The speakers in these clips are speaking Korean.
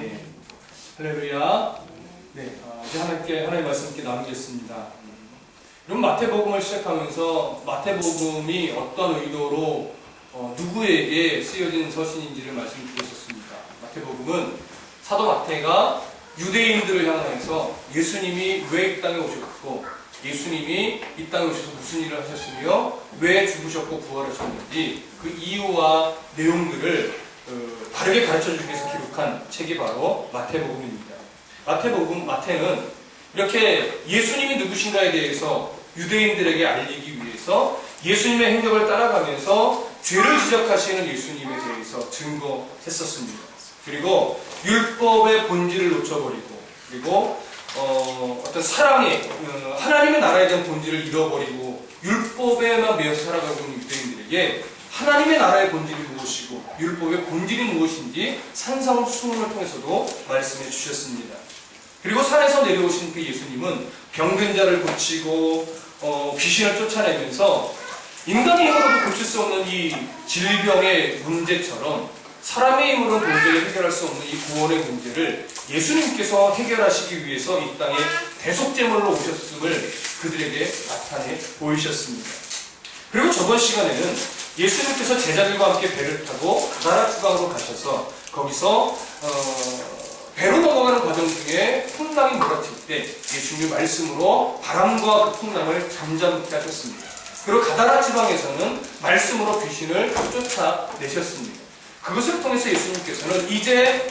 네, 할렐루야. 네, 이제 하나님의 말씀 함께 나누겠습니다. 그럼 마태복음을 시작하면서 마태복음이 어떤 의도로 누구에게 쓰여진 서신인지를 말씀드렸었습니다. 마태복음은 사도 마태가 유대인들을 향해서 예수님이 왜 이 땅에 오셨고, 예수님이 이 땅에 오셔서 무슨 일을 하셨으며 왜 죽으셨고 부활하셨는지 그 이유와 내용들을 바르게 가르쳐주기 위해서 기록한 책이 바로 마태복음입니다. 마태는 이렇게 예수님이 누구신가에 대해서 유대인들에게 알리기 위해서 예수님의 행적을 따라가면서 죄를 지적하시는 예수님에 대해서 증거했었습니다. 그리고 율법의 본질을 놓쳐버리고, 그리고 어떤 사랑의 하나님의 나라에 대한 본질을 잃어버리고 율법에만 매여서 살아가고 있는 유대인들에게 하나님의 나라의 본질이 무엇이고 율법의 본질이 무엇인지 산상수훈을 통해서도 말씀해 주셨습니다. 그리고 산에서 내려오신 그 예수님은 병든 자를 고치고 귀신을 쫓아내면서 인간의 힘으로도 고칠 수 없는 이 질병의 문제처럼 사람의 힘으로는 도저히 해결할 수 없는 이 구원의 문제를 예수님께서 해결하시기 위해서 이 땅에 대속제물로 오셨음을 그들에게 나타내 보이셨습니다. 그리고 저번 시간에는 예수님께서 제자들과 함께 배를 타고 가다라 지방으로 가셔서 거기서 배로 넘어가는 과정 중에 풍랑이 몰아칠 때 예수님의 말씀으로 바람과 그 풍랑을 잠잠케 하셨습니다. 그리고 가다라 지방에서는 말씀으로 귀신을 쫓아내셨습니다. 그것을 통해서 예수님께서는 이제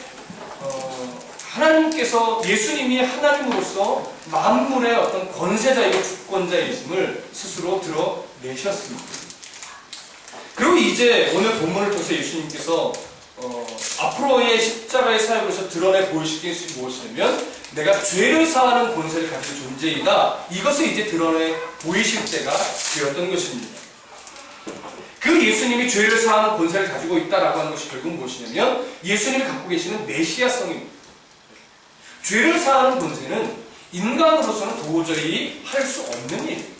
하나님께서 예수님이 하나님으로서 만물의 어떤 권세자이고 주권자이심을 스스로 드러내셨습니다. 그리고 이제 오늘 본문을 통해서 예수님께서 앞으로의 십자가의 사역으로서 드러내 보이시는 것이 무엇이냐면 내가 죄를 사하는 권세를 가진 존재이다. 이것을 이제 드러내 보이실 때가 되었던 것입니다. 그 예수님이 죄를 사하는 권세를 가지고 있다라고 하는 것이 결국 무엇이냐면 예수님이 갖고 계시는 메시아성입니다. 죄를 사하는 권세는 인간으로서는 도저히 할 수 없는 일입니다.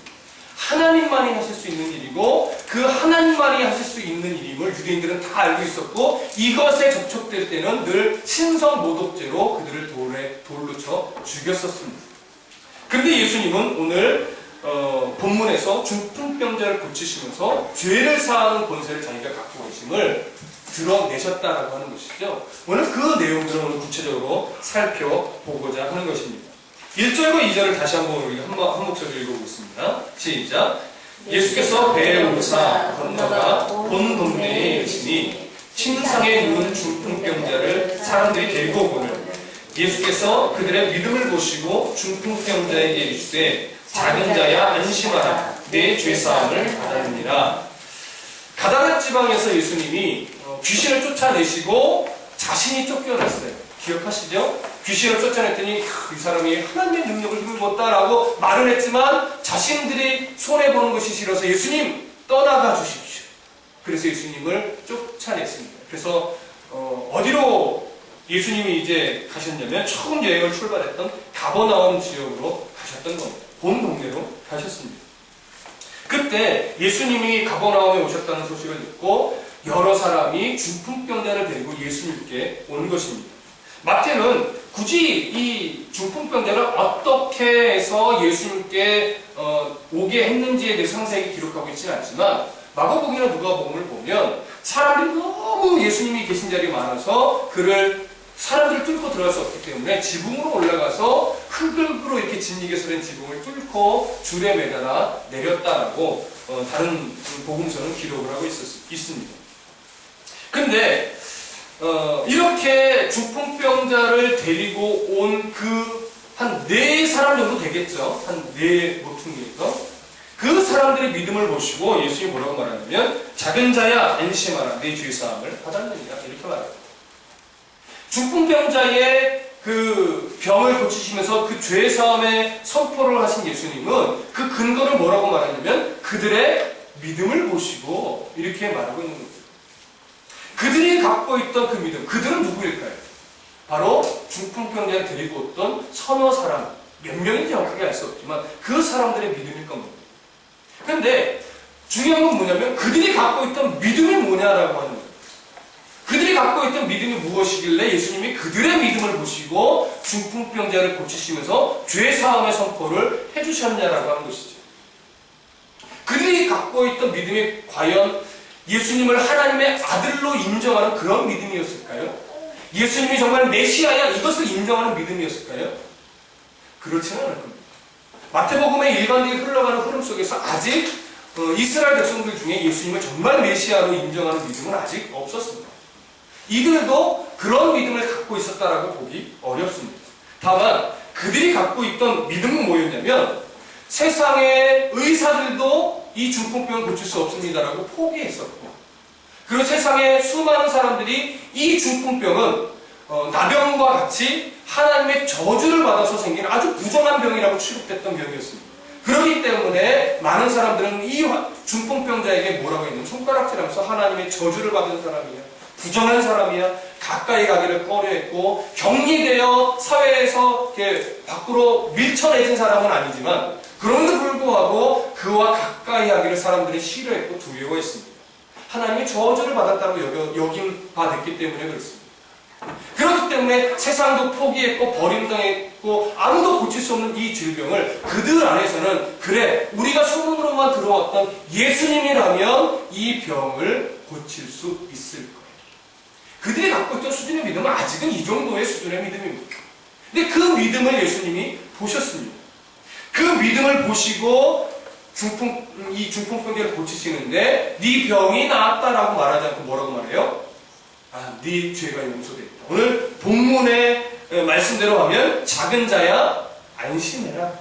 하나님만이 하실 수 있는 일이고 그 하나님만이 하실 수 있는 일임을 유대인들은 다 알고 있었고 이것에 접촉될 때는 늘 신성모독죄로 그들을 돌로 쳐 죽였었습니다. 그런데 예수님은 오늘 본문에서 중풍병자를 고치시면서 죄를 사하는 권세를 자기가 갖고 계심을 드러내셨다라고 하는 것이죠. 오늘 그 내용들을 오늘 구체적으로 살펴보고자 하는 것입니다. 1절과 2절을 다시 한번 우리가 한 목소리로 읽어보겠습니다. 시작. 예수께서 배에 오르사 건너가 본 동네에 이르시니 침상에 누운 중풍병자를 사람들이 데리고 오거늘 예수께서 그들의 믿음을 보시고 중풍병자에게 이르시되 작은 자야 안심하라 내 죄사함을 받았느니라. 가다라 지방에서 예수님이 귀신을 쫓아내시고 자신이 쫓겨났어요. 기억하시죠? 귀신을 쫓아냈더니 이 사람이 하나님의 능력을 힘입었다라고 말을 했지만 자신들이 손해보는 것이 싫어서 예수님 떠나가 주십시오. 그래서 예수님을 쫓아냈습니다. 그래서 어디로 예수님이 이제 가셨냐면 처음 여행을 출발했던 가버나움 지역으로 가셨던 겁니다. 본 동네로 가셨습니다. 그때 예수님이 가버나움에 오셨다는 소식을 듣고 여러 사람이 중풍병자를 데리고 예수님께 온 것입니다. 마태는 굳이 이 중풍병자를 어떻게 해서 예수님께 오게 했는지에 대해 상세하게 기록하고 있지는 않지만 마가복음이나 누가복음을 보면 사람들이 너무 예수님이 계신 자리에 많아서 그를 사람들을 뚫고 들어갈 수 없기 때문에 지붕으로 올라가서 흙으로 이렇게 진이게서 된 지붕을 뚫고 줄에 매달아 내렸다라고 다른 복음서는 기록을 하고 있습니다. 근데 이렇게 중풍병자를 데리고 온 그 한 4사람 정도 되겠죠. 한 4 모퉁이에서 그 사람들의 믿음을 보시고 예수님이 뭐라고 말하냐면 작은 자야 안심하라 내 죄사함을 받았느니라 이렇게 말합니다. 중풍병자의 그 병을 고치시면서 그 죄사함의 선포를 하신 예수님은 그 근거를 뭐라고 말하냐면 그들의 믿음을 보시고 이렇게 말하고 있는 겁니다. 그들이 갖고 있던 그 믿음, 그들은 누구일까요? 바로 중풍병자를 데리고 왔던 서너 사람, 몇 명인지 정확하게 알 수 없지만 그 사람들의 믿음일 겁니다. 그런데 중요한 건 뭐냐면 그들이 갖고 있던 믿음이 뭐냐라고 하는 거예요. 그들이 그들이 갖고 있던 믿음이 무엇이길래 예수님이 그들의 믿음을 보시고 중풍병자를 고치시면서 죄사함의 선포를 해주셨냐라고 하는 것이죠. 그들이 갖고 있던 믿음이 과연 예수님을 하나님의 아들로 인정하는 그런 믿음이었을까요? 예수님이 정말 메시아야 이것을 인정하는 믿음이었을까요? 그렇지는 않을 겁니다. 마태복음의 일관되게 흘러가는 흐름 속에서 아직 이스라엘 백성들 중에 예수님을 정말 메시아로 인정하는 믿음은 아직 없었습니다. 이들도 그런 믿음을 갖고 있었다라고 보기 어렵습니다. 다만 그들이 갖고 있던 믿음은 뭐였냐면 세상의 의사들도 이 중풍병을 고칠 수 없습니다라고 포기했었고, 그리고 세상의 수많은 사람들이 이 중풍병은 나병과 같이 하나님의 저주를 받아서 생긴 아주 부정한 병이라고 취급됐던 병이었습니다. 그렇기 때문에 많은 사람들은 이 중풍병자에게 뭐라고 했냐면 손가락질하면서 하나님의 저주를 받은 사람이야, 부정한 사람이야, 가까이 가기를 꺼려했고, 격리되어 사회에서 이렇게 밖으로 밀쳐내진 사람은 아니지만 그럼에도 불구하고 그와 가까이 하기를 사람들이 싫어했고 두려워했습니다. 하나님의 저주를 받았다고 여김받았기 때문에 그렇습니다. 그렇기 때문에 세상도 포기했고 버림당했고 아무도 고칠 수 없는 이 질병을 그들 안에서는 그래, 우리가 소문으로만 들어왔던 예수님이라면 이 병을 고칠 수 있을 거예요. 그들이 갖고 있던 수준의 믿음은 아직은 이 정도의 수준의 믿음입니다. 근데 그 믿음을 예수님이 보셨습니다. 그 믿음을 보시고 이 중풍병자를 고치시는데 네 병이 나았다라고 말하지 않고 뭐라고 말해요? 네 죄가 용서됐다. 오늘 본문의 말씀대로 하면 작은 자야 안심해라,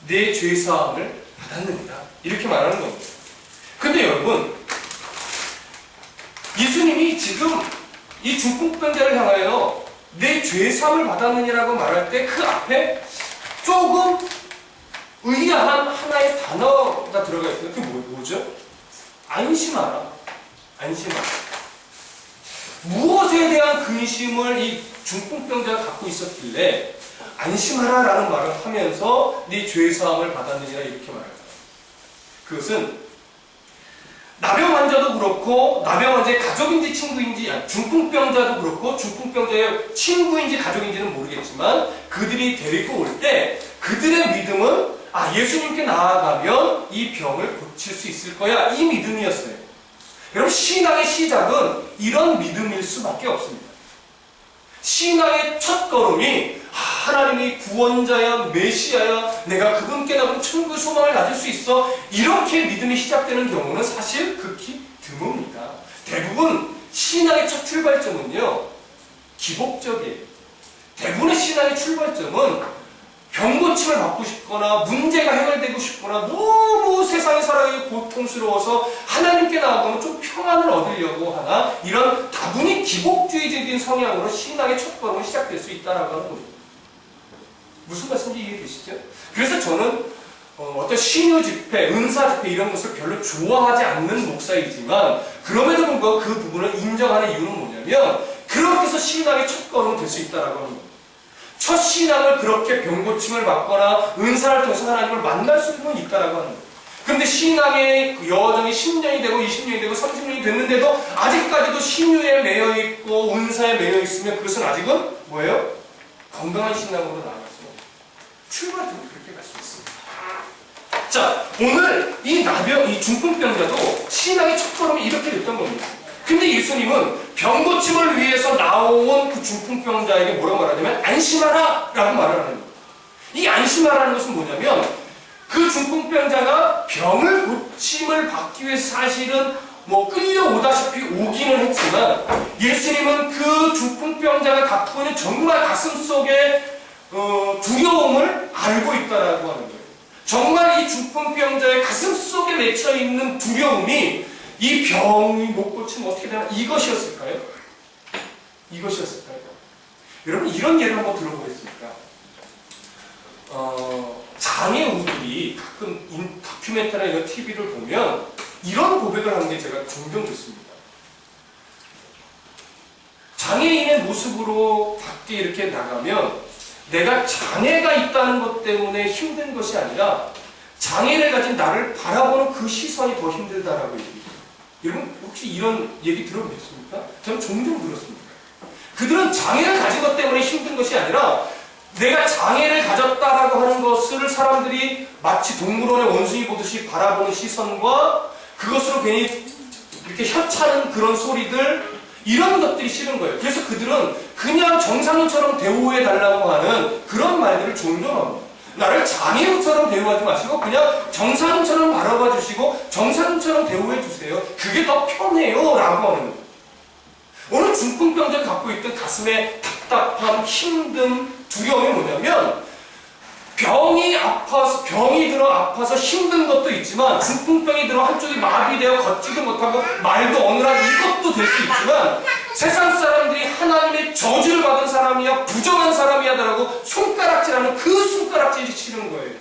내 죄사함을 받았느니라, 이렇게 말하는 겁니다. 근데 여러분, 예수님이 지금 이 중풍병자를 향하여 내 죄사함을 받았느니라고 말할 때 그 앞에 조금 의아한 하나의 단어가 들어가 있습니다. 그게 뭐죠? 안심하라. 안심하라. 무엇에 대한 근심을 이 중풍병자가 갖고 있었길래 안심하라라는 말을 하면서 네 죄사함을 받았느니라 이렇게 말합니다. 그것은 나병 환자도 그렇고 나병 환자의 가족인지 친구인지, 중풍병자도 그렇고 중풍병자의 친구인지 가족인지는 모르겠지만 그들이 데리고 올 때 그들의 믿음은 예수님께 나아가면 이 병을 고칠 수 있을 거야, 이 믿음이었어요. 여러분, 신앙의 시작은 이런 믿음일 수밖에 없습니다. 신앙의 첫 걸음이 하나님이 구원자야, 메시아야, 내가 그분께 나가면 천국의 소망을 가질 수 있어, 이렇게 믿음이 시작되는 경우는 사실 극히 드뭅니다. 대부분 신앙의 첫 출발점은요, 기복적이에요. 대부분의 신앙의 출발점은 병고침을 받고 싶거나 문제가 해결되고 싶거나 너무 세상에 살아가기 고통스러워서 하나님께 나아가면 좀 평안을 얻으려고 하나, 이런 다분히 기복주의적인 성향으로 신앙의 첫걸음이 시작될 수 있다는 겁니다. 무슨 말씀인지 이해되시죠? 그래서 저는 어떤 신유 집회, 은사 집회 이런 것을 별로 좋아하지 않는 목사이지만 그럼에도 불구하고 그 부분을 인정하는 이유는 뭐냐면 그렇게 해서 신앙의 첫걸음이 될 수 있다는 겁니다. 첫 신앙을 그렇게 병고침을 받거나 은사를 통해서 하나님을 만날 수는 있다라고 하는 거예요. 그런데 신앙의 여정이 10년이 되고 20년이 되고 30년이 됐는데도 아직까지도 신유에 매여 있고 은사에 매여 있으면 그것은 아직은 뭐예요? 건강한 신앙으로 나아갈 수 없어요. 출발점은 그렇게 갈 수 있습니다. 자, 오늘 이 중풍병자도 신앙의 첫걸음이 이렇게 됐던 겁니다. 근데 예수님은 병고침을 위해서 나온 그 중풍병자에게 뭐라고 말하냐면 안심하라 라고 말을 하는 거예요. 이 안심하라는 것은 뭐냐면 그 중풍병자가 병을 고침을 받기 위해서 사실은 끌려오다시피 오기는 했지만 예수님은 그 중풍병자가 갖고 있는 정말 가슴속에 두려움을 알고 있다라고 하는 거예요. 정말 이 중풍병자의 가슴속에 맺혀있는 두려움이 이 병이 못 고치면 어떻게 되나, 이것이었을까요? 이것이었을까요? 여러분, 이런 예를 한번 들어보겠습니까? 장애우들이 가끔 다큐멘터리나 이런 TV를 보면 이런 고백을 하는 게 제가 종종 듣습니다. 장애인의 모습으로 밖에 이렇게 나가면 내가 장애가 있다는 것 때문에 힘든 것이 아니라 장애를 가진 나를 바라보는 그 시선이 더 힘들다라고 얘기해요. 여러분, 혹시 이런 얘기 들어보셨습니까? 저는 종종 들었습니다. 그들은 장애를 가진 것 때문에 힘든 것이 아니라 내가 장애를 가졌다라고 하는 것을 사람들이 마치 동물원의 원숭이 보듯이 바라보는 시선과 그것으로 괜히 이렇게 혀차는 그런 소리들, 이런 것들이 싫은 거예요. 그래서 그들은 그냥 정상인처럼 대우해달라고 하는 그런 말들을 종종 합니다. 나를 장애인처럼 대우하지 마시고 그냥 정상인처럼 바라봐 주시고 정상인처럼 대우해 주세요. 그게 더 편해요 라고 하는 거예요. 오늘 중풍병자가 갖고 있던 가슴에 답답함, 힘듦, 두려움이 뭐냐면 병이 들어 아파서 힘든 것도 있지만 중풍병이 들어 한쪽이 마비되어 걷지도 못하고 말도 어눌한 이것도 될 수 있지만 세상 사람들이 하나님의 저주를 받은 사람이야 부정한 사람이야라고 손가락질하는 그 손가락질이 싫은 거예요.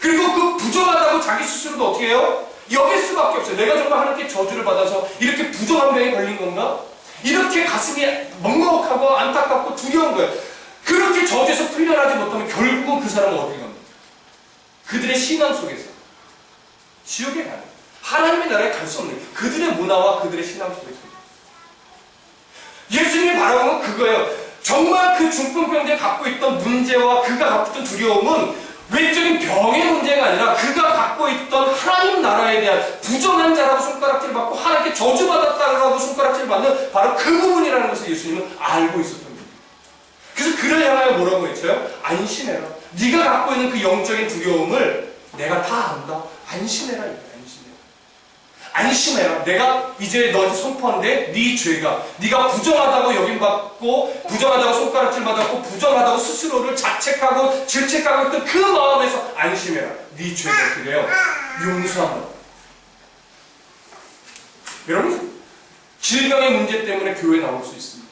그리고 그 부정하다고 자기 스스로도 어떻게 해요? 여길 수밖에 없어요. 내가 정말 하나님께 저주를 받아서 이렇게 부정한 병에 걸린 건가? 이렇게 가슴이 먹먹하고 안타깝고 두려운 거예요. 그렇게 저주에서 풀려나지 못하면 결국은 그 사람은 어디 갑니까? 그들의 신앙 속에서 지옥에 가요. 하나님의 나라에 갈 수 없는 그들의 문화와 그들의 신앙 속에서. 예수님이 바라는 건 그거예요. 정말 그 중풍병자가 갖고 있던 문제와 그가 갖고 있던 두려움은 외적인 병의 문제가 아니라 그가 갖고 있던 하나님 나라에 대한 부정한 자라고 손가락질 받고 하나님께 저주받았다라고 손가락질 받는 바로 그 부분이라는 것을 예수님은 알고 있었던 거예요. 그래서 그를 향하여 뭐라고 외쳐요? 안심해라. 네가 갖고 있는 그 영적인 두려움을 내가 다 안다. 안심해라. 안심해라. 내가 이제 너한테 선포하는데 네 죄가 네가 부정하다고 여김받고 부정하다고 손가락질 받았고 부정하다고 스스로를 자책하고 질책하고 있던 그 마음에서 안심해라. 네 죄가 그래요. 용서한다. 여러분 질병의 문제 때문에 교회에 나올 수 있습니다.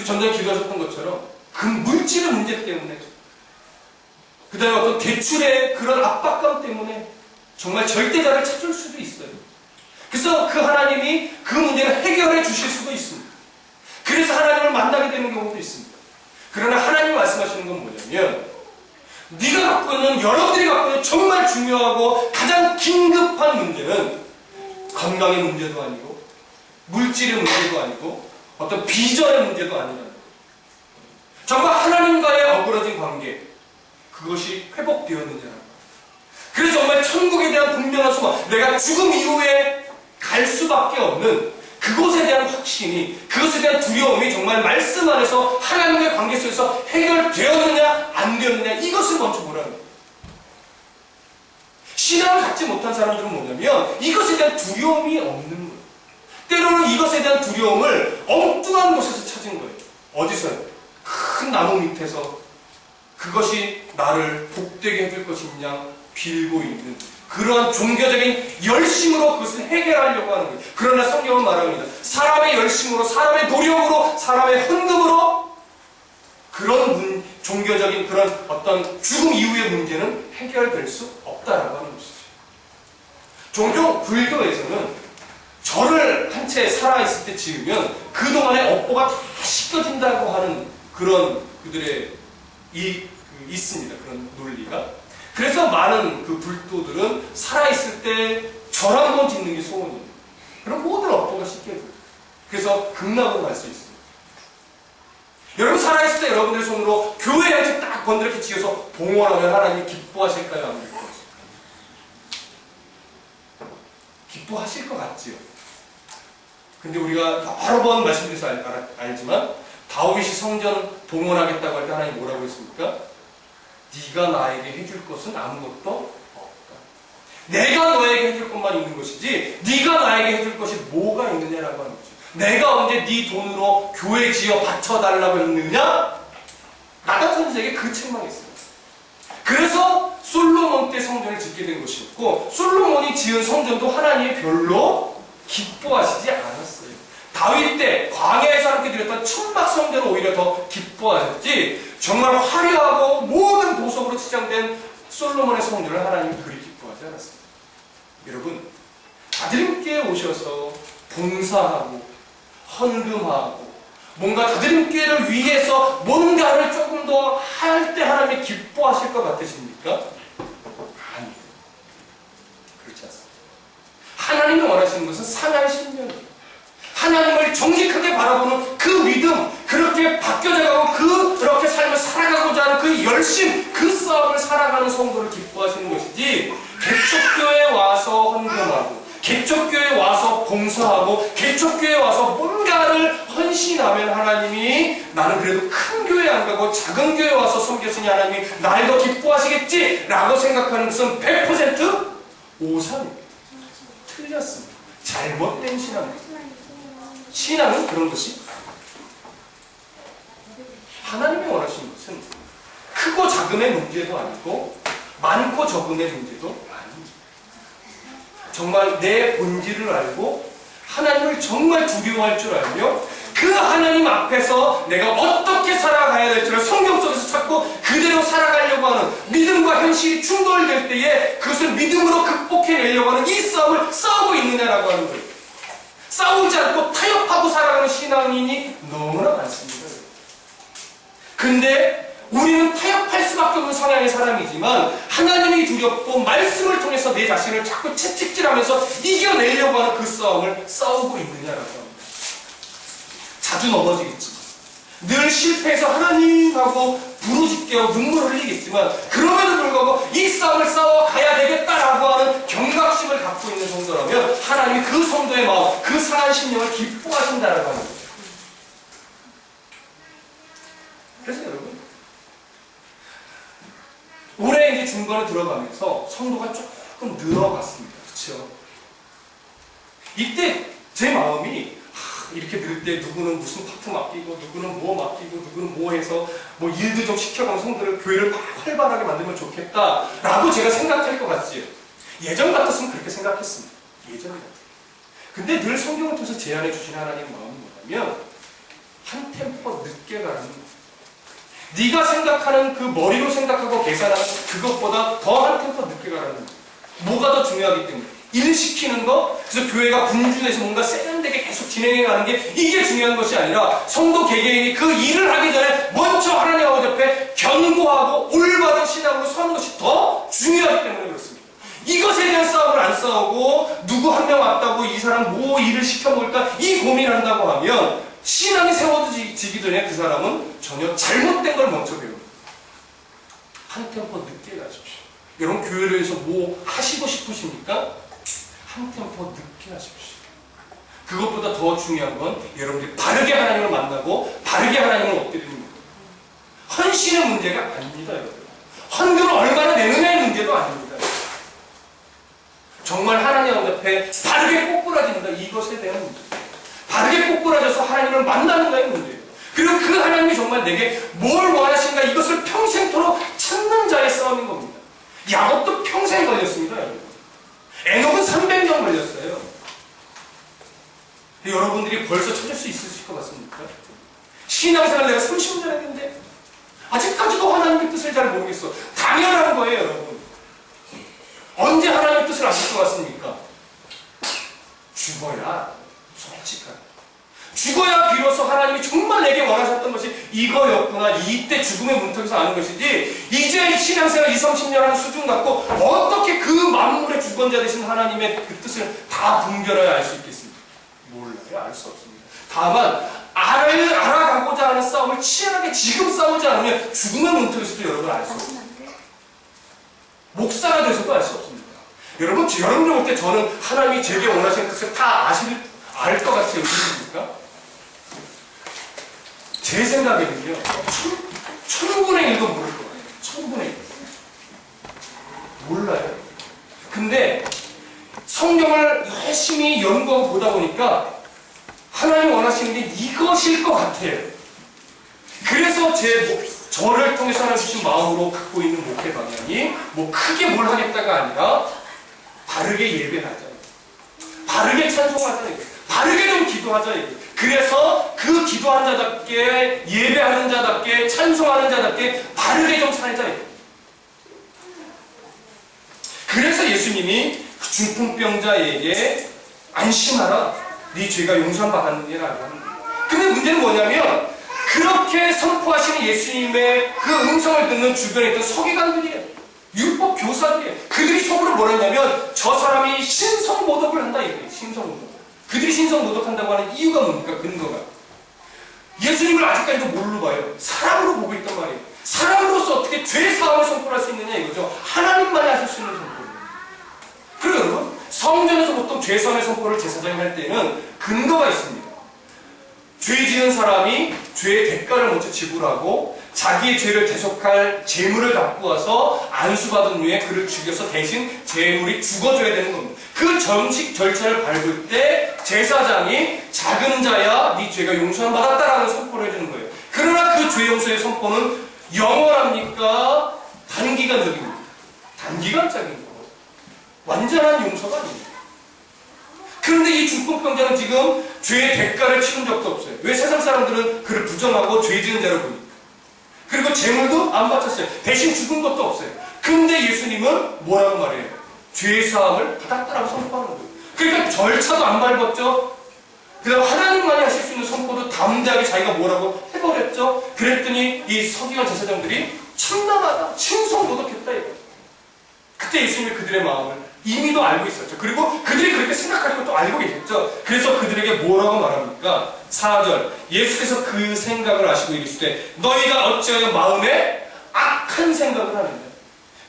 전전에 기도하셨던 것처럼 그 물질의 문제 때문에 그 다음에 어떤 대출의 그런 압박감 때문에 정말 절대자를 찾을 수도 있어요. 그래서 그 하나님이 그 문제를 해결해 주실 수도 있습니다. 그래서 하나님을 만나게 되는 경우도 있습니다. 그러나 하나님이 말씀하시는 건 뭐냐면 네가 갖고 있는 여러분들이 갖고 있는 정말 중요하고 가장 긴급한 문제는 건강의 문제도 아니고 물질의 문제도 아니고 어떤 비전의 문제도 아니라 정말 하나님과의 어그러진 관계 그것이 회복되었느냐. 그래서 정말 천국에 대한 분명한 소망, 내가 죽음 이후에 갈 수밖에 없는 그것에 대한 확신이, 그것에 대한 두려움이 정말 말씀 안에서 하나님의 관계 속에서 해결되었느냐 안 되었느냐 이것을 먼저 보라는 거예요. 신앙을 갖지 못한 사람들은 뭐냐면 이것에 대한 두려움이 없는 거예요. 때로는 이것에 대한 두려움을 엉뚱한 곳에서 찾은 거예요. 어디서요? 큰 나무 밑에서 그것이 나를 복되게 해줄 것이냐 빌고 있는 그러한 종교적인 열심으로 그것을 해결하려고 하는 거예요. 그러나 성경은 말합니다. 사람의 열심으로, 사람의 노력으로, 사람의 헌금으로 그런 종교적인 그런 어떤 죽음 이후의 문제는 해결될 수 없다라고 하는 것이죠. 종종 불교에서는 절을 한 채 살아있을 때 지으면 그동안의 업보가 다 씻겨진다고 하는 그런 그들의 있습니다. 그런 논리가. 그래서 많은 그 불도들은 살아있을 때 절 한 번 짓는 게 소원이에요. 그럼 모든 업보가 씻겨져요. 그래서 극락으로 갈 수 있습니다. 여러분 살아있을 때 여러분들 손으로 교회 형식 딱 번드럽게 지어서 봉헌하면 하나님이 기뻐하실까요? 안 기뻐하실까요? 기뻐하실 것 같지요. 근데 우리가 여러 번 말씀드려서 알지만 다윗이 성전 봉헌하겠다고 할 때 하나님 뭐라고 했습니까? 네가 나에게 해줄 것은 아무것도 없다. 내가 너에게 해줄 것만 있는 것이지 네가 나에게 해줄 것이 뭐가 있느냐라고 하는 거죠. 내가 언제 네 돈으로 교회 지어 바쳐달라고 했느냐? 나 같은 자에게 그 책망했습니다. 그래서 솔로몬 때 성전을 짓게 된 것이었고 솔로몬이 지은 성전도 하나님이 별로 기뻐하시지 않았어요. 다윗 때 광야에서 함께 드렸던 천막 성전은 오히려 더 기뻐하셨지 정말 화려하고 모든 보석으로 치장된 솔로몬의 성전을 하나님이 그리 기뻐하지 않았습니다. 여러분 다드림교회에 오셔서 봉사하고 헌금하고 뭔가 다드림교회를 위해서 뭔가를 조금 더 할 때 하나님이 기뻐하실 것 같으십니까? 아니에요. 그렇지 않습니다. 하나님이 원하시는 것은 상한 심령이에요. 하나님을 정직하게 바라보는 그 믿음, 그렇게 바뀌어져가고 그렇게 삶을 살아가고자 하는 그 열심, 그 싸움을 살아가는 성도를 기뻐하시는 것이지, 개척교회에 와서 헌금하고 개척교회에 와서 봉사하고 개척교회에 와서 뭔가를 헌신하면 하나님이 나는 그래도 큰 교회 안 가고 작은 교회에 와서 섬겼으니 하나님이 날 더 기뻐하시겠지 라고 생각하는 것은 100% 오산입니다. 틀렸습니다. 잘못된 신앙입니다. 신앙은 그런 것이 하나님이 원하시는 것은 크고 작음의 문제도 아니고 많고 적음의 문제도 아닙니다. 정말 내 본질을 알고 하나님을 정말 두려워할 줄 알며 그 하나님 앞에서 내가 어떻게 살아가야 될지를 성경 속에서 찾고 그대로 살아가려고 하는 믿음과 현실이 충돌될 때에 그것을 믿음으로 극복해내려고 하는 이 싸움을 싸우고 있느냐라고 하는 거예요. 싸우지 않고 타협하고 살아가는 신앙인이 너무나 많습니다. 근데 우리는 타협할 수밖에 없는 성향의 사람이지만 하나님이 두렵고 말씀을 통해서 내 자신을 자꾸 채찍질하면서 이겨내려고 하는 그 싸움을 싸우고 있느냐라고 합니다. 자주 넘어지겠지만 늘 실패해서 하나님하고 부르짖게하고 눈물을 흘리겠지만 그럼에도 불구하고 이 싸움을 싸워가야 되겠다라고 하는 경각심을 갖고 있는 성도라면 하나님이 그 성도의 마음, 그 상한 심령을 기뻐하신다라고 하는 거죠. 그래서 여러분 올해 이제 중간에 들어가면서 성도가 조금 늘어갔습니다. 그렇죠? 이때 제 마음이 이렇게 늘 때 누구는 무슨 파트 맡기고 누구는 뭐 맡기고 누구는 뭐 해서 뭐 일도 좀 시켜가는 성도를 교회를 막 활발하게 만들면 좋겠다라고 제가 생각할 것 같지요. 예전 같았으면 그렇게 생각했습니다. 예전 같아요. 근데 늘 성경을 통해서 제안해 주신 하나님의 마음이 뭐냐면 한 템포 늦게 가라는 거예요. 네가 생각하는 그 머리로 생각하고 계산하는 그것보다 더 한 템포 늦게 가라는 거예요. 뭐가 더 중요하기 때문에 일 시키는 거, 그래서 교회가 분주해서 뭔가 세련되게 계속 진행해 가는 게 이게 중요한 것이 아니라 성도 개개인이 그 일을 하기 전에 먼저 하나님 아버지 앞에 견고하고 올바른 신앙으로 서는 것이 더 중요하기 때문에 그렇습니다. 이것에 대한 싸움을 안 싸우고 누구 한 명 왔다고 이 사람 뭐 일을 시켜 먹을까 이 고민을 한다고 하면 신앙이 세워지기 전에 그 사람은 전혀 잘못된 걸 먼저 배웁니다. 한 템포 늦게 가십시오. 여러분 교회를 해서 뭐 하시고 싶으십니까? 한 템포 늦게 하십시오. 그것보다 더 중요한 건 여러분들이 바르게 하나님을 만나고 바르게 하나님을 엎드리는 겁니다. 헌신의 문제가 아닙니다. 여러분. 헌금을 얼마나 내느냐의 문제도 아닙니다. 정말 하나님 앞에 바르게 꼬꾸라진다. 이것에 대한 문제. 바르게 꼬꾸라져서 하나님을 만나는가의 문제예요. 그리고 그 하나님이 정말 내게 뭘 원하신가 이것을 평생토록 찾는 자의 싸움인 겁니다. 야곱도 평생 걸렸습니다. 여러분. 에녹은 300년 걸렸어요. 여러분들이 벌써 찾을 수 있으실 것 같습니까? 신앙생활 내가 30년 했는데 아직까지도 하나님의 뜻을 잘 모르겠어. 당연한 거예요, 여러분. 언제 하나님의 뜻을 아실 것 같습니까? 죽어야 솔직하게. 죽어야 비로소 하나님이 정말 내게 원하셨던 것이 이거였구나. 이때 죽음의 문턱에서 아는 것이지 이제 신앙생활 20, 30년 한 수준 갖고 어떻게 그 만물의 주권자 되신 하나님의 그 뜻을 다 분별해야 알 수 있겠습니까? 몰라요. 알 수 없습니다. 다만 알아가고자 하는 싸움을 치열하게 지금 싸우지 않으면 죽음의 문턱에서도 여러분 알 수 없습니다. 목사가 돼서도 알 수 없습니다. 여러분 볼 때 저는 하나님이 제게 원하시는 뜻을 다 알 것 같아요. 그렇습니까? 제 생각에는요, 1000분의 1도 모를 것 같아요. 1000분의 1. 몰라요. 근데 성경을 열심히 연구하고 보다 보니까 하나님 원하시는 게 이것일 것 같아요. 그래서 저를 통해서 하나님 주신 마음으로 갖고 있는 목회 방향이 뭐 크게 뭘 하겠다가 아니라 바르게 예배하자. 바르게 찬송하자. 바르게 좀 기도하자. 그래서 그 기도한 자답게 예배하는 자답게 찬송하는 자답게 바르게 좀 살자. 그래서 예수님이 중풍병자에게 안심하라. 네 죄가 용서받았느니라고 하는 거예요. 근데 문제는 뭐냐면 그렇게 선포하시는 예수님의 그 음성을 듣는 주변에 있던 서기관들이에요. 율법 교사들이에요. 그들이 속으로 뭐라 했냐면 저 사람이 신성모독을 한다 이거예요. 신성모독. 그들이 신성 모독한다고 하는 이유가 뭡니까? 근거가. 예수님을 아직까지도 뭘로 봐요? 사람으로 보고 있단 말이에요. 사람으로서 어떻게 죄 사함을 선포할 수 있느냐 이거죠. 하나님만이 하실 수 있는 선포예요. 그리고 여러분, 성전에서 보통 죄 사함의 선포를 제사장이 할 때는 근거가 있습니다. 죄 지은 사람이 죄의 대가를 먼저 지불하고 자기의 죄를 대속할 제물을 갖고 와서 안수받은 후에 그를 죽여서 대신 제물이 죽어줘야 되는 겁니다. 그 정식 절차를 밟을 때 제사장이 작은 자야 네 죄가 용서함 받았다라는 선포를 해주는 거예요. 그러나 그 죄 용서의 선포는 영원합니까? 단기간적입니다. 단기간적인 거. 완전한 용서가 아닙니다. 그런데 이 중풍병자는 지금 죄의 대가를 치른 적도 없어요. 왜? 세상 사람들은 그를 부정하고 죄 지은 자로 보니까. 그리고 재물도 안 바쳤어요. 대신 죽은 것도 없어요. 근데 예수님은 뭐라고 말해요? 죄 사함을 받았다라고 선포하는 거예요. 그러니까 절차도 안 밟았죠. 그 다음 하나님만이 하실 수 있는 선포도 담대하게 자기가 뭐라고 해버렸죠. 그랬더니 이 서기관 제사장들이 참담하다, 신성모독했다 이거예요. 그때 예수님이 그들의 마음을 이미도 알고 있었죠. 그리고 그들이 그렇게 생각할 것도 알고 계셨죠. 그래서 그들에게 뭐라고 말합니까? 4절, 예수께서 그 생각을 아시고 이르시되 너희가 어찌하여 마음에 악한 생각을 하느냐.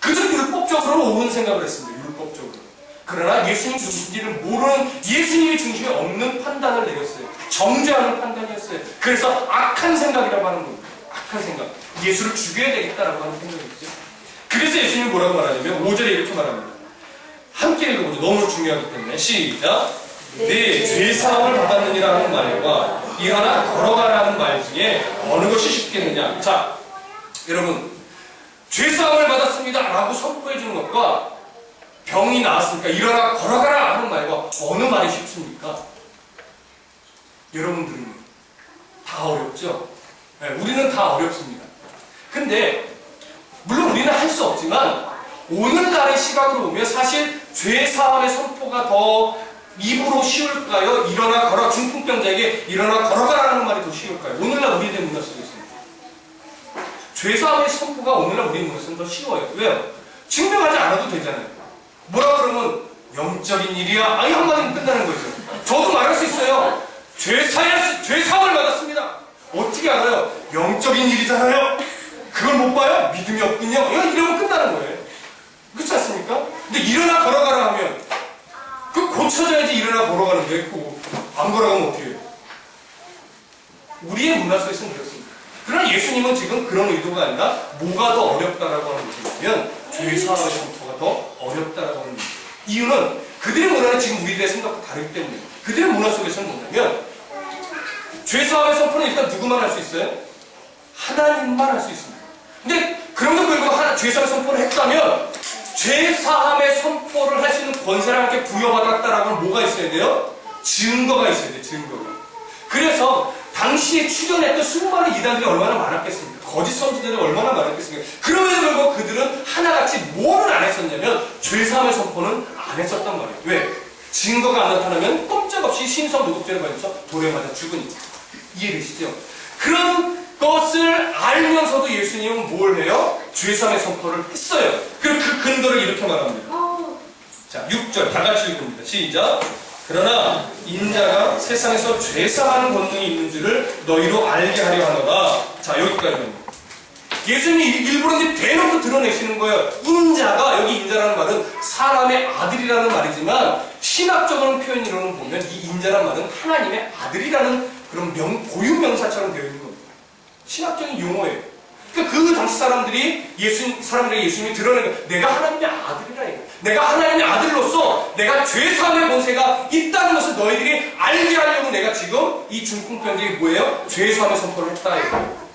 그저 율법적으로 옳은 생각을 했습니다. 율법적으로. 그러나 예수님 중심지를 모르는, 예수님의 중심에 없는 판단을 내렸어요. 정죄하는 판단이었어요. 그래서 악한 생각이라고 하는 겁니다. 악한 생각. 예수를 죽여야 되겠다라고 하는 생각이죠. 그래서 예수님이 뭐라고 말하냐면 5절에 이렇게 말합니다. 함께 읽어보죠. 너무 중요하기 때문에. 시작. 네 죄사함을 받았느니라 하는 말과 일어나 걸어가라는 말 중에 어느 것이 쉽겠느냐. 자, 여러분, 죄사함을 받았습니다 라고 선포해 주는 것과 병이 나았으니까 일어나 걸어가라 하는 말과 어느 말이 쉽습니까? 여러분들은 다 어렵죠? 네, 우리는 다 어렵습니다. 근데 물론 우리는 할 수 없지만 오늘날의 시각으로 보면 사실 죄사함의 선포가 더 입으로 쉬울까요? 일어나 걸어, 중풍병자에게 일어나 걸어가라는 말이 더 쉬울까요? 오늘날 우리들 문화 속에서는 죄사함의 선포가 오늘날 우리 문화에서는 더 쉬워요. 왜요? 증명하지 않아도 되잖아요. 뭐라 그러면 영적인 일이야. 이 한마디면 끝나는 거죠. 저도 말할 수 있어요. 죄사함을 받았습니다. 어떻게 알아요? 영적인 일이잖아요. 그걸 못 봐요? 믿음이 없군요. 이러면 끝나는 거예요. 그렇지 않습니까? 근데 일어나 걸어가라 하면 그 고쳐져야지 일어나 걸어가는데 그거 안 걸어가면 어떻게 해요? 우리의 문화 속에서는 그렇습니다. 그러나 예수님은 지금 그런 의도가 아니라 뭐가 더 어렵다라고 하는 것이냐면 죄사함의 선포가 더 어렵다라고 하는 것입니다. 이유는 그들의 문화는 지금 우리들의 생각과 다르기 때문이에요. 그들의 문화 속에서는 뭐냐면 죄사함의 선포는 일단 누구만 할 수 있어요? 하나님만 할 수 있습니다. 근데 그럼에도 불구하고 죄사함의 선포를 했다면 죄사함의 선포를 할 수 있는 권세를 함께 부여받았다라고 하면 뭐가 있어야 돼요? 증거가 있어야 돼요. 증거가. 그래서 당시에 출현했던 수많은 이단들이 얼마나 많았겠습니까? 거짓 선지자들이 얼마나 많았겠습니까? 그럼에도 불구하고 그들은 하나같이 뭐를 안 했었냐면 죄사함의 선포는 안 했었단 말이에요. 왜? 증거가 안 나타나면 꼼짝없이 신성 모독죄를 받아서 돌에 맞아 죽으니까. 이해되시죠? 그런 것을 알면서도 예수님은 뭘 해요? 죄사함의 선포를 했어요. 그리고 그 근거를 이렇게 말합니다. 자, 6절 다 같이 읽습니다. 시작. 그러나 인자가 세상에서 죄사하는 권능이 있는 줄을 너희로 알게 하려 하노라. 자, 여기까지입니다. 예수님이 일부러 이제 대놓고 드러내시는 거예요. 인자가, 여기 인자라는 말은 사람의 아들이라는 말이지만 신학적인 표현으로는 보면 이 인자라는 말은 하나님의 아들이라는 그런 고유명사처럼 되어 있는 겁니다. 신학적인 용어예요. 그러니까 그 당시 사람들이 예수님이 드러낸 거예요. 내가 하나님의 아들이라 이거. 내가 하나님의 아들로서 내가 죄사함의 권세가 있다는 것을 너희들이 알게 하려고 내가 지금 이 중풍병자에게 뭐예요? 죄사함의 선포를 했다 이거.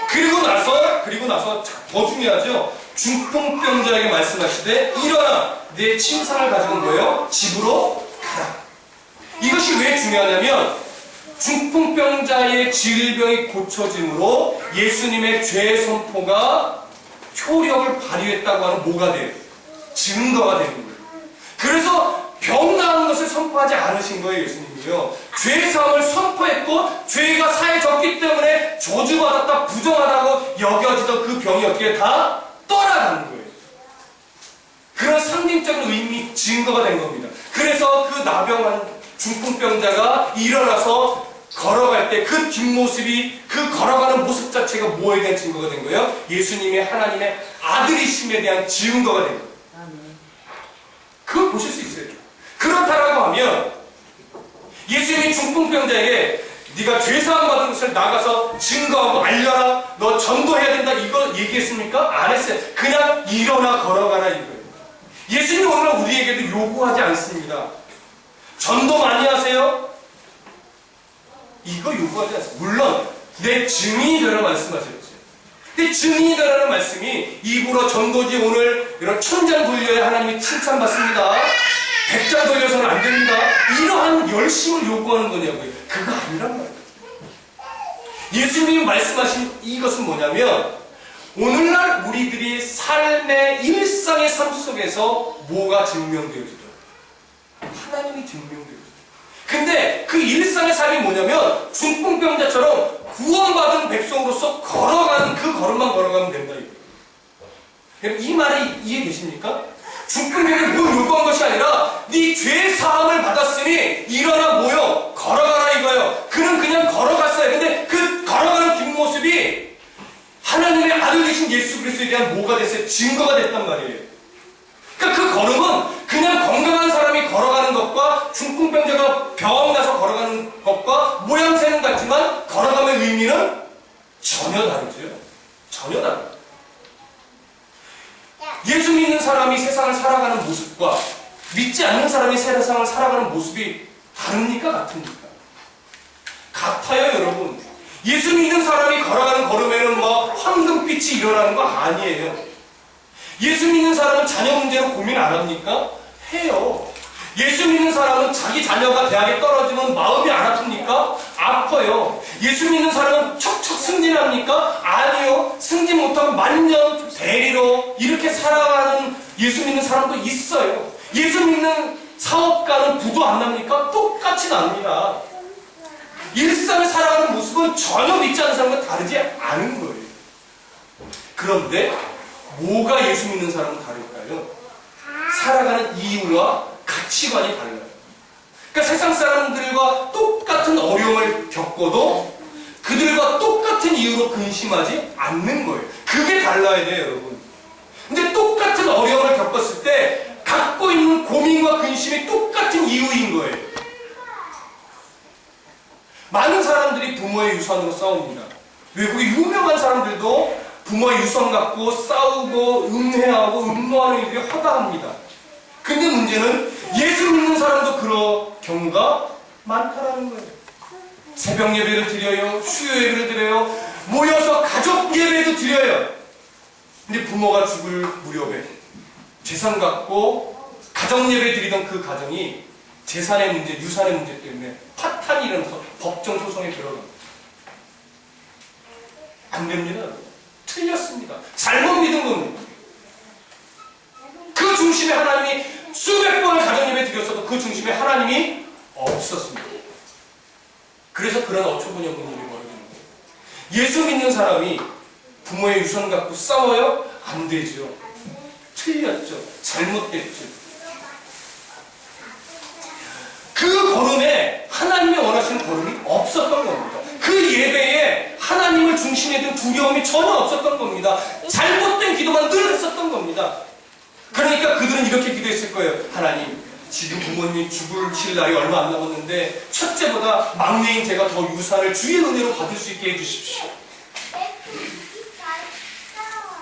그리고 나서 더 중요하죠. 중풍병자에게 말씀하시되 일어나 내 침상을 가지고 뭐예요? 집으로 가라. 이것이 왜 중요하냐면 중풍병자의 질병이 고쳐짐으로 예수님의 죄 선포가 효력을 발휘했다고 하는 뭐가 돼요? 증거가 되는 거예요. 그래서 병 나은 것을 선포하지 않으신 거예요, 예수님이요. 죄 사함을 선포했고 죄가 사해졌기 때문에 저주받았다, 부정하다고 여겨지던 그 병이 어떻게 다 떠나가는 거예요. 그런 상징적인 의미, 증거가 된 겁니다. 그래서 그 나병한 중풍병자가 일어나서 걸어갈 때 그 뒷모습이, 그 걸어가는 모습 자체가 뭐에 대한 증거가 된 거예요? 예수님의 하나님의 아들이심에 대한 증거가 된 거예요. 그걸 보실 수 있어요. 그렇다라고 하면 예수님이 중풍병자에게 네가 죄사함 받은 것을 나가서 증거하고 알려라, 너 전도해야 된다, 이거 얘기했습니까? 안 했어요. 그냥 일어나 걸어가라 이거예요. 예수님이 오늘날 우리에게도 요구하지 않습니다. 전도 많이 하세요? 이거 요구하지 않습니다. 물론 내 증인이 되라 말씀하셨죠. 근데 증인이 되라는 말씀이 입으로 전도지 오늘 이런 1000장 돌려야 하나님이 칭찬받습니다. 100장 돌려서는 안 됩니다. 이러한 열심을 요구하는 거냐고요. 그거 아니란 말이에요. 예수님이 말씀하신 이것은 뭐냐면 오늘날 우리들이 삶의 일상의 삶 속에서 뭐가 증명되어지죠? 하나님이 증명되어지죠. 근데 그 일상의 삶이 뭐냐면 중풍병자처럼 구원받은 백성으로서 걸어가는 그 걸음만 걸어가면 된다 이거예요. 이 말이 이해되십니까? 중풍병에 뭘 요구한 것이 아니라 네 죄 사함을 받았으니 일어나 모여 걸어가라 이거예요. 그는 그냥 걸어갔어요. 근데 그 걸어가는 뒷모습이 하나님의 아들 되신 예수 그리스도에 대한 뭐가 됐어요? 증거가 됐단 말이에요. 그러니까 그 걸음은 그냥 건강한 사람이 걸어가는 것과 중풍병자가 병 나서 걸어가는 것과 모양새는 같지만 걸어가는 의미는 전혀 다르죠. 전혀 다르죠. 예수 믿는 사람이 세상을 살아가는 모습과 믿지 않는 사람이 세상을 살아가는 모습이 다릅니까? 같습니까? 같아요, 여러분. 예수 믿는 사람이 걸어가는 걸음에는 막 황금빛이 일어나는 거 아니에요. 예수 믿는 사람은 자녀 문제로 고민 안 합니까? 해요. 예수 믿는 사람은 자기 자녀가 대학에 떨어지면 마음이 안 아픕니까? 아파요. 예수 믿는 사람은 척척 승진합니까? 아니요. 승진 못하고 만년 대리로 이렇게 살아가는 예수 믿는 사람도 있어요. 예수 믿는 사업가는 부도 안 납니까? 똑같이 납니다. 일상을 살아가는 모습은 전혀 믿지 않는 사람과 다르지 않은 거예요. 그런데 뭐가 예수 믿는 사람은 다를까요? 살아가는 이유와 가치관이 달라요. 그러니까 세상 사람들과 똑같은 어려움을 겪어도 그들과 똑같은 이유로 근심하지 않는 거예요. 그게 달라야 돼요, 여러분. 근데 똑같은 어려움을 겪었을 때 갖고 있는 고민과 근심이 똑같은 이유인 거예요. 많은 사람들이 부모의 유산으로 싸웁니다. 외국의 유명한 사람들도 부모의 유산 갖고 싸우고 음해하고 음모하는 일이 허다합니다. 근데 문제는 예수 믿는 사람도 그런 경우가 많다라는 거예요. 새벽 예배를 드려요. 수요 예배를 드려요. 모여서 가족 예배도 드려요. 근데 부모가 죽을 무렵에 재산 갖고 가정 예배 드리던 그 가정이 재산의 문제, 유산의 문제 때문에 파탄이 일어나서 법정 소송에 들어갑니다. 안 됩니다. 틀렸습니다. 잘못 믿은 겁니다. 그 중심에 하나님이 수백 번을 가정 예배 드렸어도 그 중심에 하나님이 없었습니다. 그래서 그런 어처구니없는 일이 벌어지는 거예요. 예수 믿는 사람이 부모의 유산 갖고 싸워요? 안 되죠. 틀렸죠. 잘못됐죠. 그 걸음에 하나님이 원하시는 걸음이 없었던 겁니다. 그 예배에 하나님을 중심에 둔 두려움이 전혀 없었던 겁니다. 잘못된 기도만 늘 했었던 겁니다. 그러니까 그들은 이렇게 기도했을 거예요. 하나님, 지금 부모님 죽으실 날이 얼마 안 남았는데 첫째보다 막내인 제가 더 유산을 주의 은혜로 받을 수 있게 해주십시오.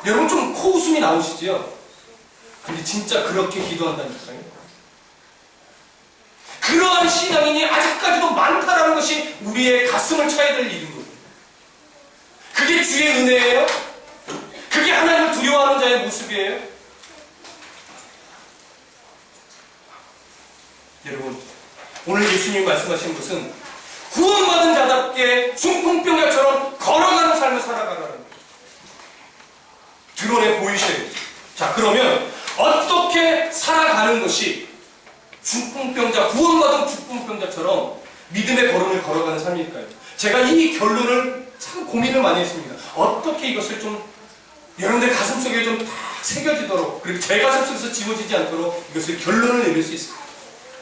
여러분 좀 코웃음이 나오시죠? 근데 진짜 그렇게 기도한다니까요. 그러한 신앙인이 아직까지도 많다라는 것이 우리의 가슴을 쳐야 될 일인 거예요. 그게 주의 은혜예요? 그게 하나님을 두려워하는 자의 모습이에요? 여러분, 오늘 예수님이 말씀하신 것은 구원받은 자답게 중풍병자처럼 걸어가는 삶을 살아가라는 거예요. 드러내 보이셔야죠. 자, 그러면 어떻게 살아가는 것이 중풍병자, 구원받은 중풍병자처럼 믿음의 걸음을 걸어가는 삶일까요? 제가 이 결론을 참 고민을 많이 했습니다. 어떻게 이것을 좀 여러분들 가슴속에 좀 다 새겨지도록, 그리고 제 가슴속에서 지워지지 않도록 이것을 결론을 내릴 수 있을까?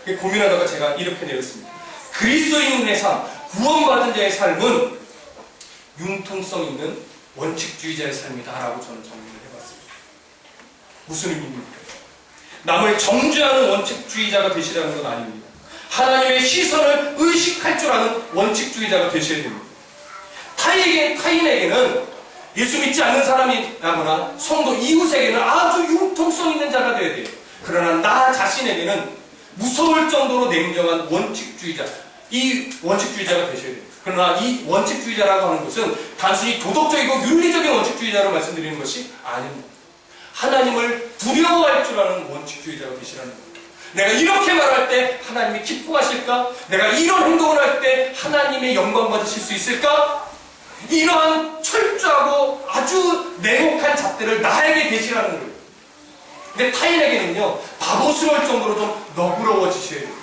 고민하다가 제가 이렇게 내렸습니다. 그리스도인의 삶, 구원받은 자의 삶은 융통성 있는 원칙주의자의 삶이다라고 저는 정리를 해봤습니다. 무슨 의미입니까? 남을 정죄하는 원칙주의자가 되시라는 건 아닙니다. 하나님의 시선을 의식할 줄 아는 원칙주의자가 되셔야 됩니다. 타인에게는 예수 믿지 않는 사람이라거나 성도 이웃에게는 아주 융통성 있는 자가 되어야 돼요. 그러나 나 자신에게는 무서울 정도로 냉정한 원칙주의자, 이 원칙주의자가 되셔야 돼요. 그러나 이 원칙주의자라고 하는 것은 단순히 도덕적이고 윤리적인 원칙주의자로 말씀드리는 것이 아닙니다. 하나님을 두려워할 줄 아는 원칙주의자가 되시라는 겁니다. 내가 이렇게 말할 때 하나님이 기뻐하실까? 내가 이런 행동을 할 때 하나님의 영광 받으실 수 있을까? 이러한 철저하고 아주 냉혹한 잣대를 나에게 대시라는 거예요. 근데 타인에게는요, 바보스러울 정도로 좀 너그러워지셔야 돼요.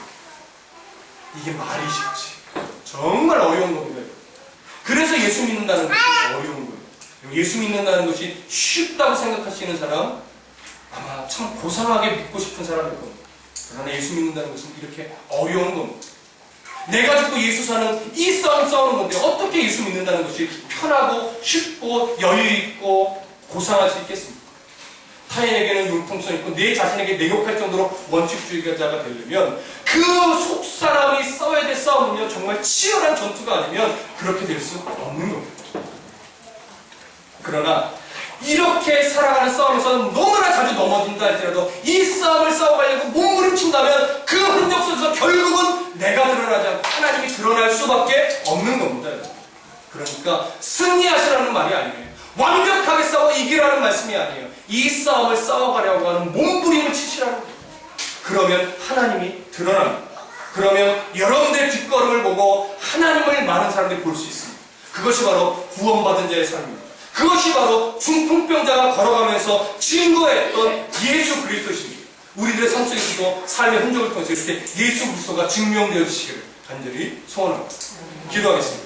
이게 말이 쉽지. 정말 어려운 겁니다. 그래서 예수 믿는다는 것이 어려운 거예요. 예수 믿는다는 것이 쉽다고 생각하시는 사람, 아마 참 고상하게 믿고 싶은 사람일 겁니다. 그러나 예수 믿는다는 것은 이렇게 어려운 겁니다. 내가 죽고 예수 사는 이 싸움 싸우는 건데 어떻게 예수 믿는다는 것이 편하고 쉽고 여유있고 고상할 수 있겠습니까? 타인에게는 융통성 있고 내 자신에게 냉혹할 정도로 원칙주의자가 되려면 그 속사람이 싸워야 될 싸움은요, 정말 치열한 전투가 아니면 그렇게 될 수 없는 겁니다. 그러나 이렇게 살아가는 싸움에서 너무나 자주 넘어진다 할지라도 이 싸움을 싸워가려고 몸부림친다면 그 흔적 속에서 결국은 내가 드러나지 않고 하나님이 드러날 수밖에 없는 겁니다. 그러니까 승리하시라는 말이 아니에요. 완벽하게 싸워 이기라는 말씀이 아니에요. 이 싸움을 싸워가려고 하는 몸부림을 치시라는 거예요. 그러면 하나님이 드러납니다. 그러면 여러분들의 뒷걸음을 보고 하나님을 많은 사람들이 볼 수 있습니다. 그것이 바로 구원받은 자의 삶입니다. 그것이 바로 중풍병자가 걸어가면서 증거했던 예수 그리스도십니다. 우리들의 삶 속에서도 삶의 흔적을 통해서 이렇게 예수 그리스도가 증명되어지시기를 간절히 소원합니다. 기도하겠습니다.